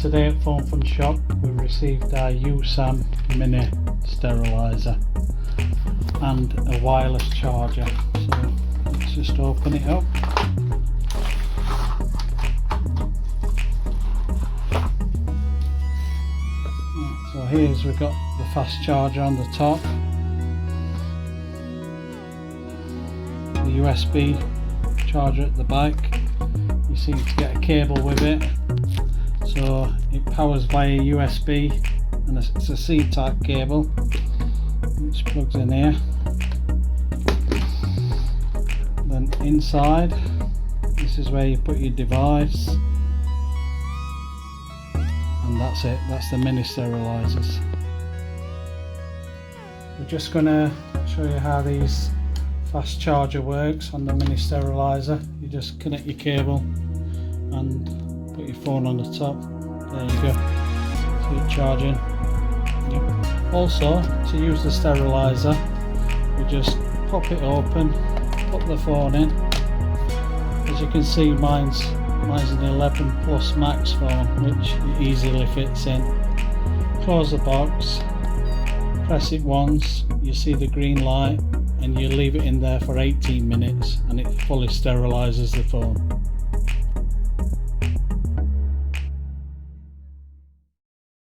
Today at FoneFunShop we received our USAM mini sterilizer and a wireless charger. So let's just open it up. So here's, we've got the fast charger on the top, the USB charger at the back. You seem to get a cable with it, so it powers via USB, and it's a C-type cable which plugs in here. Then inside, this is where you put your device, and that's it. That's the mini sterilizers. We're just going to show you how these fast charger works on the mini sterilizer. You just connect your cable and put your phone on the top. There you go. See it charging. Yep. Also, to use the sterilizer, you just pop it open, put the phone in. As you can see, mine's an 11 Plus Max phone, which it easily fits in. Close the box, press it once, you see the green light, and you leave it in there for 18 minutes and it fully sterilizes the phone.